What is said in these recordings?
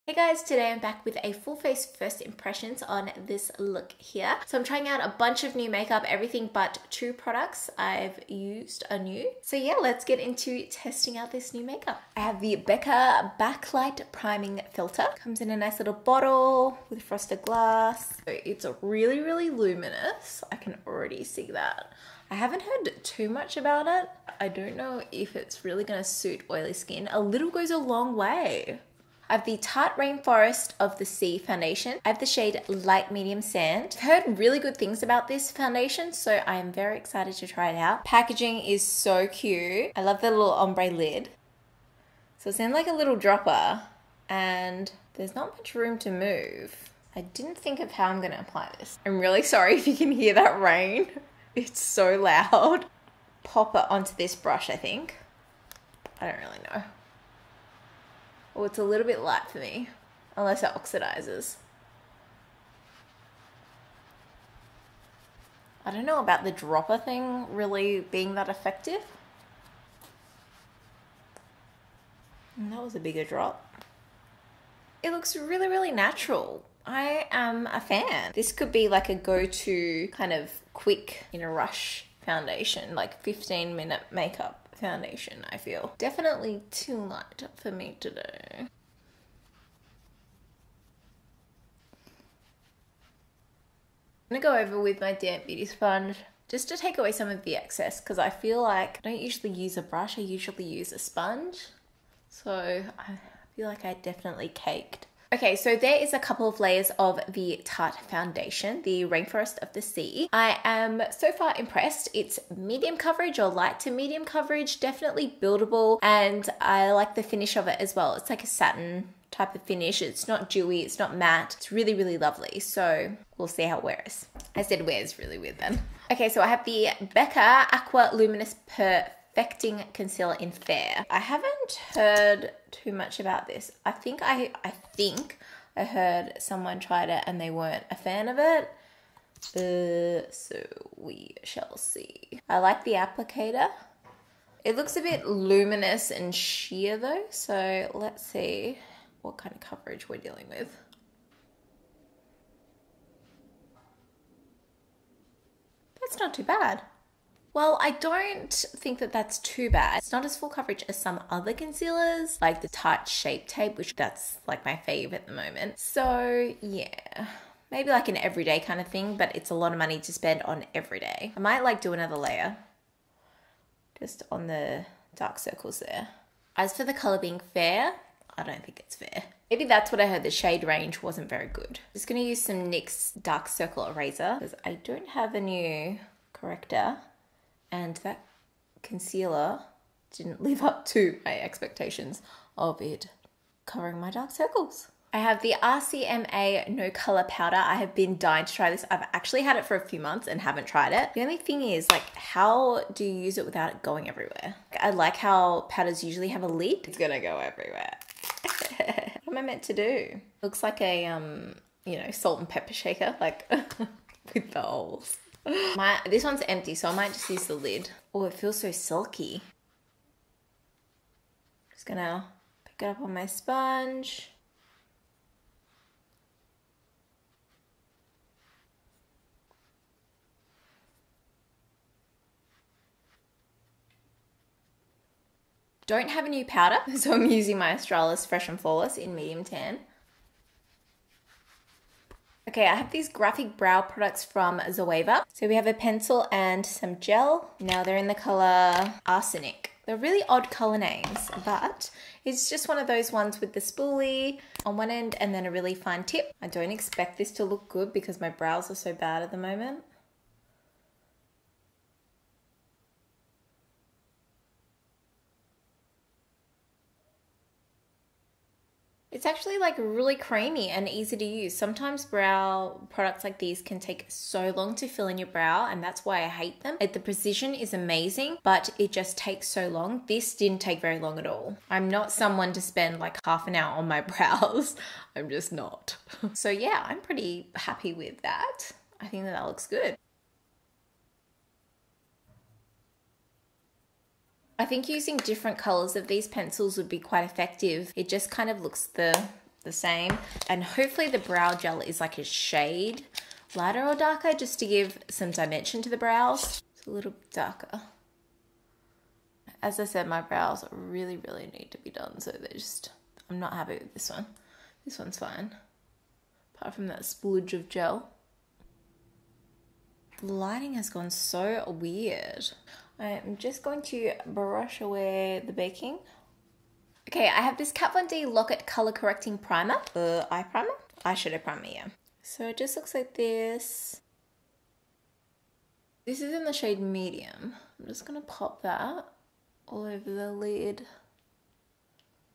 Hey guys, today I'm back with a full face first impressions on this look here. So I'm trying out a bunch of new makeup, everything but 2 products I've used are new. So yeah, let's get into testing out this new makeup. I have the Becca Backlight Priming Filter. Comes in a nice little bottle with frosted glass. So it's really, really luminous. I can already see that. I haven't heard too much about it. I don't know if it's really gonna suit oily skin. A little goes a long way. I have the Tarte Rainforest of the Sea foundation. I have the shade Light Medium Sand. I've heard really good things about this foundation, so I am very excited to try it out. Packaging is so cute. I love the little ombre lid. So it's in like a little dropper and there's not much room to move. I didn't think of how I'm gonna apply this. I'm really sorry if you can hear that rain. It's so loud. Pop it onto this brush, I think. I don't really know. Oh, it's a little bit light for me, unless it oxidizes. I don't know about the dropper thing really being that effective. And that was a bigger drop. It looks really, really natural. I am a fan. This could be like a go-to kind of quick, in a rush foundation, like 15-minute makeup foundation, I feel. Definitely too light for me to do. I'm gonna go over with my damp beauty sponge just to take away some of the excess, because I feel like I don't usually use a brush, I usually use a sponge. So I feel like I definitely caked. Okay, so there is a couple of layers of the Tarte foundation, the Rainforest of the Sea. I am so far impressed. It's medium coverage or light to medium coverage, definitely buildable, and I like the finish of it as well. It's like a satin type of finish. It's not dewy, it's not matte. It's really, really lovely. So we'll see how it wears. I said wears really weird then. Okay, so I have the Becca Aqua Luminous Perfecting Concealer in Fair. I haven't heard too much about this. I think I heard someone tried it and they weren't a fan of it. So we shall see. I like the applicator. It looks a bit luminous and sheer though, so let's see what kind of coverage we're dealing with. That's not too bad. Well, I don't think that that's too bad. It's not as full coverage as some other concealers, like the Tarte Shape Tape, which that's like my fave at the moment. So yeah, maybe like an everyday kind of thing, but it's a lot of money to spend on everyday. I might like do another layer just on the dark circles there. As for the color being fair, I don't think it's fair. Maybe that's what I heard, the shade range wasn't very good. I'm just gonna use some NYX Dark Circle Eraser because I don't have a new corrector. And that concealer didn't live up to my expectations of it covering my dark circles. I have the RCMA No Color Powder. I have been dying to try this. I've actually had it for a few months and haven't tried it. The only thing is, like, how do you use it without it going everywhere? I like how powders usually have a lid. It's gonna go everywhere. What am I meant to do? Looks like a, you know, salt and pepper shaker, like with the holes. This one's empty, so I might just use the lid. Oh, it feels so silky. Just gonna pick it up on my sponge. Don't have a new powder, so I'm using my Australis Fresh and Flawless in medium tan. Okay, I have these graphic brow products from Zoeva. So we have a pencil and some gel. Now they're in the color Arsenic. They're really odd color names, but it's just one of those ones with the spoolie on one end and then a really fine tip. I don't expect this to look good because my brows are so bad at the moment. It's actually like really creamy and easy to use. Sometimes brow products like these can take so long to fill in your brow, and that's why I hate them. The precision is amazing, but it just takes so long. This didn't take very long at all. I'm not someone to spend like half an hour on my brows. I'm just not. So yeah, I'm pretty happy with that. I think that looks good. I think using different colors of these pencils would be quite effective. It just kind of looks the the same. And hopefully the brow gel is like a shade lighter or darker, just to give some dimension to the brows. It's a little bit darker. As I said, my brows really, really need to be done, so they're just, I'm not happy with this one. This one's fine, apart from that splooge of gel. The lighting has gone so weird. I'm just going to brush away the baking. Okay, I have this Kat Von D Lock-It Color Correcting Primer, eye primer, eyeshadow primer, yeah. So it just looks like this. This is in the shade medium. I'm just gonna pop that all over the lid.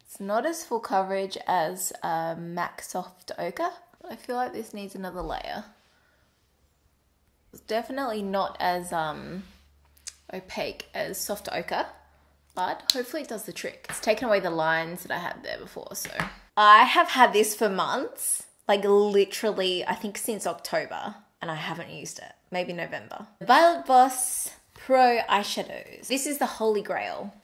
It's not as full coverage as MAC Soft Ochre, but I feel like this needs another layer. It's definitely not as opaque as Soft Ochre, but hopefully it does the trick. It's taken away the lines that I had there before, so. I have had this for months, like literally, I think since October, and I haven't used it. Maybe November. Violet Voss Pro Eyeshadows. This is the Holy Grail.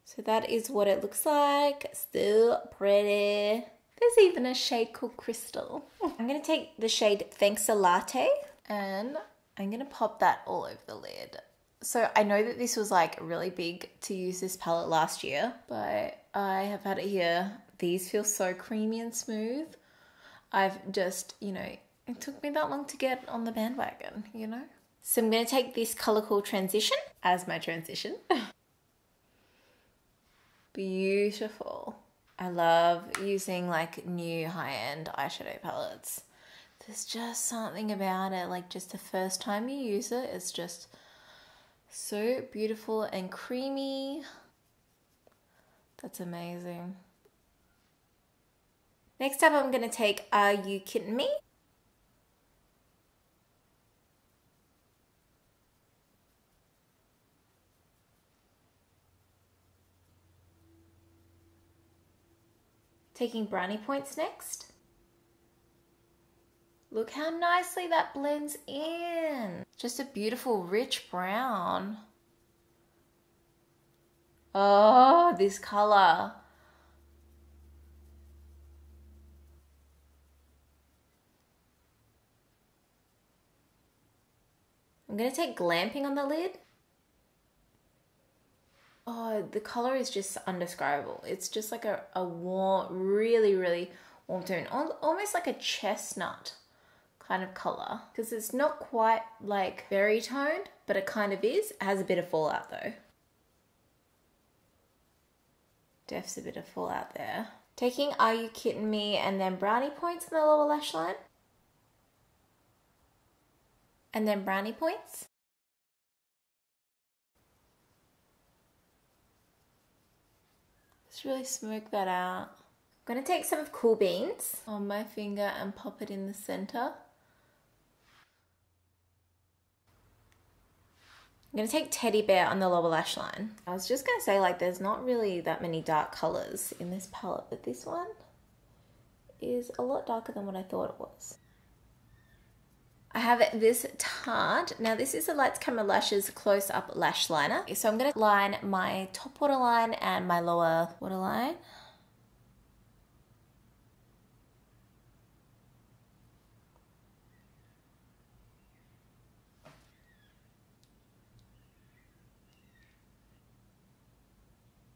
So that is what it looks like. Still pretty. There's even a shade called Crystal. I'm gonna take the shade Thanks a Latte and I'm gonna pop that all over the lid. So I know that this was like really big to use this palette last year, but I have had it here. These feel so creamy and smooth. I've just, you know, it took me that long to get on the bandwagon, you know? So I'm gonna take this color called Transition as my transition. Beautiful. I love using like new high-end eyeshadow palettes. There's just something about it, like just the first time you use it, it's just so beautiful and creamy. That's amazing. Next up, I'm gonna take Are You Kidding Me? Taking brownie points next. Look how nicely that blends in. Just a beautiful rich brown. Oh, this color. I'm gonna take Glamping on the lid. Oh, the color is just undescribable. It's just like a warm, really, really warm tone. Almost like a chestnut kind of color. Because it's not quite like berry toned, but it kind of is. It has a bit of fallout though. Def's a bit of fallout there. Taking Are You Kidding Me and then brownie points in the lower lash line. And then brownie points. Just really smoke that out. I'm going to take some of Cool Beans on my finger and pop it in the center. I'm going to take Teddy Bear on the lower lash line. I was just going to say, like, there's not really that many dark colors in this palette, but this one is a lot darker than what I thought it was. I have this Tarte. Now this is the Lights Camera Lashes Close Up Lash Liner. So I'm going to line my top waterline and my lower waterline.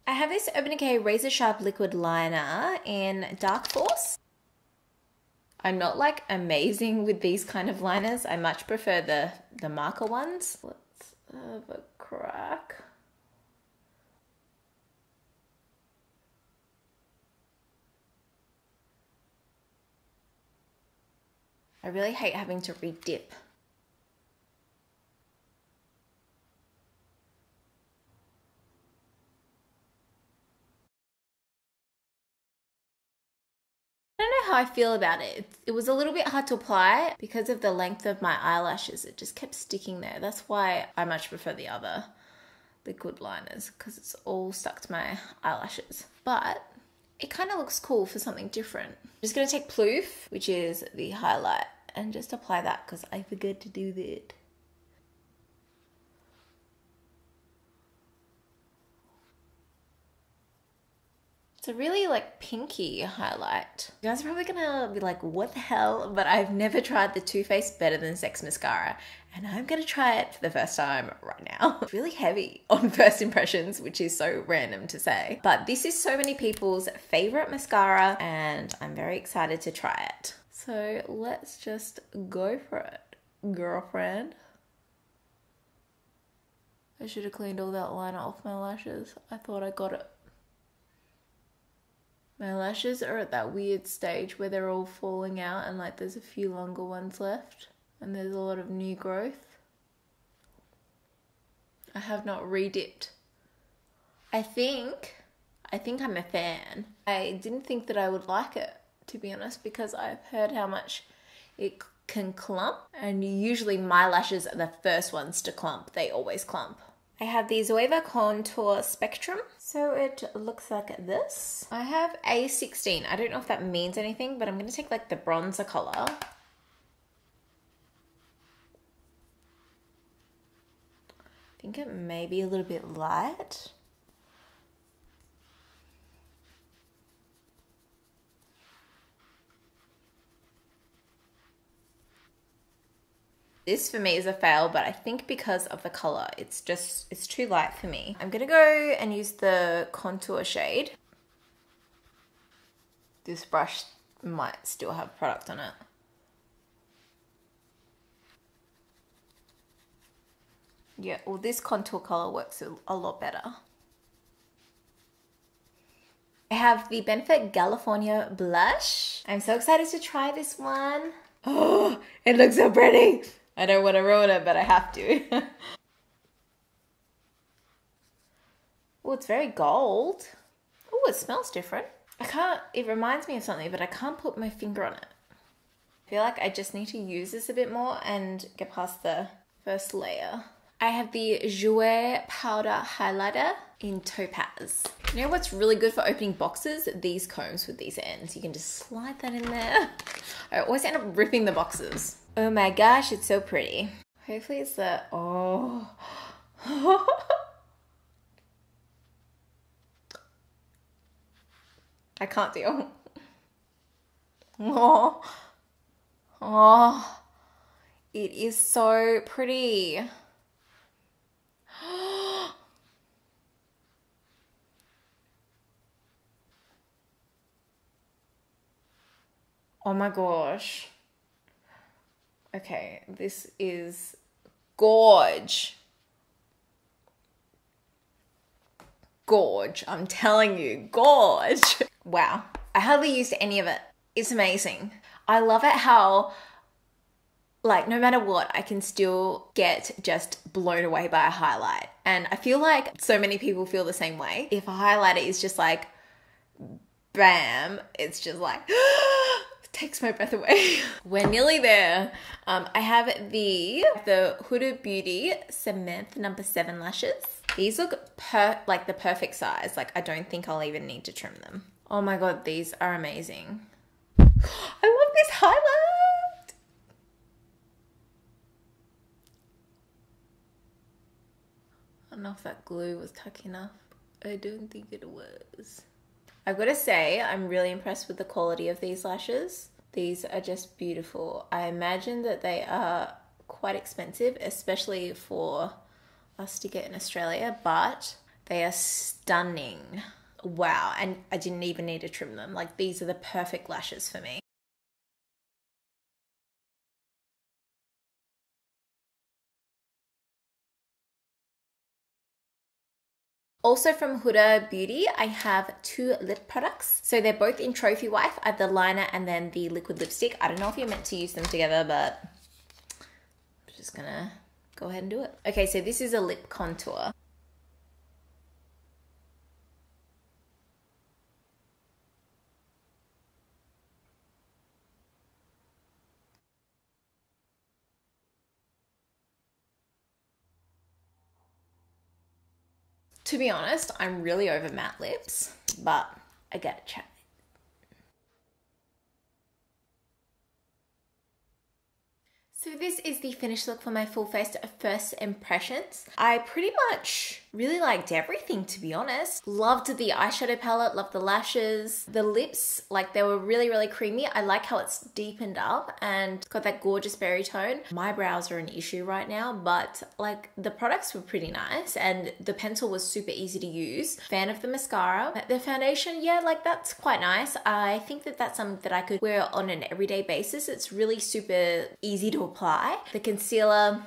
I have this Urban Decay Razor Sharp Liquid Liner in Dark Force. I'm not like amazing with these kind of liners. I much prefer the marker ones. Let's have a crack. I really hate having to re-dip. I don't know how I feel about it. It was a little bit hard to apply because of the length of my eyelashes. It just kept sticking there. That's why I much prefer the other liquid liners, because it's all stuck to my eyelashes. But it kind of looks cool for something different. I'm just going to take Ploof, which is the highlight, and just apply that because I forgot to do that. It's It's a really like pinky highlight. You guys are probably gonna be like, what the hell? But I've never tried the Too Faced Better Than Sex mascara, and I'm gonna try it for the first time right now. It's really heavy on first impressions, which is so random to say. But this is so many people's favorite mascara, and I'm very excited to try it. So let's just go for it, girlfriend. I should have cleaned all that liner off my lashes. I thought I got it. My lashes are at that weird stage where they're all falling out and like there's a few longer ones left and there's a lot of new growth. I have not re-dipped. I think I'm a fan. I didn't think that I would like it, to be honest, because I've heard how much it can clump, and usually my lashes are the first ones to clump. They always clump. I have the Zoeva Contour Spectrum. So it looks like this. I have A16. I don't know if that means anything, but I'm going to take like the bronzer color. I think it may be a little bit light. This for me is a fail, but I think because of the color, it's too light for me. I'm gonna go and use the contour shade. This brush might still have product on it. Yeah, well, this contour color works a lot better. I have the Benefit California blush. I'm so excited to try this one. Oh, it looks so pretty. I don't want to ruin it, but I have to. Oh, it's very gold. Oh, it smells different. It reminds me of something, but I can't put my finger on it. I feel like I just need to use this a bit more and get past the first layer. I have the Jouer Powder Highlighter in Topaz. You know what's really good for opening boxes? These combs with these ends. You can just slide that in there. I always end up ripping the boxes. Oh my gosh, it's so pretty. Hopefully it's the, oh. I can't deal. Oh. Oh. It is so pretty. Oh my gosh. Okay, this is gorge. Gorge, I'm telling you, gorge. Wow, I hardly used any of it. It's amazing. I love it how, like, no matter what, I can still get just blown away by a highlight. And I feel like so many people feel the same way. If a highlighter is just like, bam, it's just like, takes my breath away. We're nearly there. I have the Huda Beauty Samantha No. 7 lashes. These look like the perfect size. Like, I don't think I'll even need to trim them. Oh my God, these are amazing. I love this highlight. I don't know if that glue was tacky enough. I don't think it was. I've got to say, I'm really impressed with the quality of these lashes. These are just beautiful. I imagine that they are quite expensive, especially for us to get in Australia, but they are stunning. Wow, and I didn't even need to trim them. Like, these are the perfect lashes for me. Also from Huda Beauty, I have 2 lip products. So they're both in Trophy Wife. I have the liner and then the liquid lipstick. I don't know if you're meant to use them together, but I'm just gonna go ahead and do it. Okay, so this is a lip contour. To be honest, I'm really over matte lips, but I gotta try. So this is the finished look for my full face first impressions. I pretty much really liked everything, to be honest. Loved the eyeshadow palette, loved the lashes. The lips, like they were really, really creamy. I like how it's deepened up and got that gorgeous berry tone. My brows are an issue right now, but like the products were pretty nice and the pencil was super easy to use. Fan of the mascara. The foundation, yeah, like that's quite nice. I think that that's something that I could wear on an everyday basis. It's really super easy to apply. The concealer,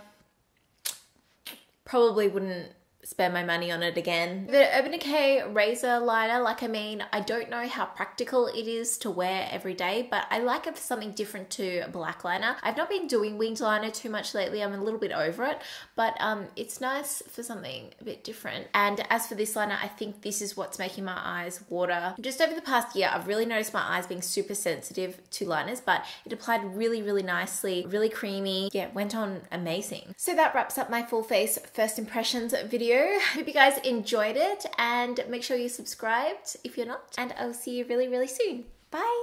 probably wouldn't spend my money on it again. The Urban Decay razor liner, like I don't know how practical it is to wear every day, but I like it for something different to a black liner. I've not been doing winged liner too much lately. I'm a little bit over it, but it's nice for something a bit different. And as for this liner, I think this is what's making my eyes water. Just over the past year, I've really noticed my eyes being super sensitive to liners, but it applied really, really nicely, really creamy. Yeah, it went on amazing. So that wraps up my full face first impressions video. Hope you guys enjoyed it and make sure you subscribed if you're not, and I'll see you really, really soon. Bye.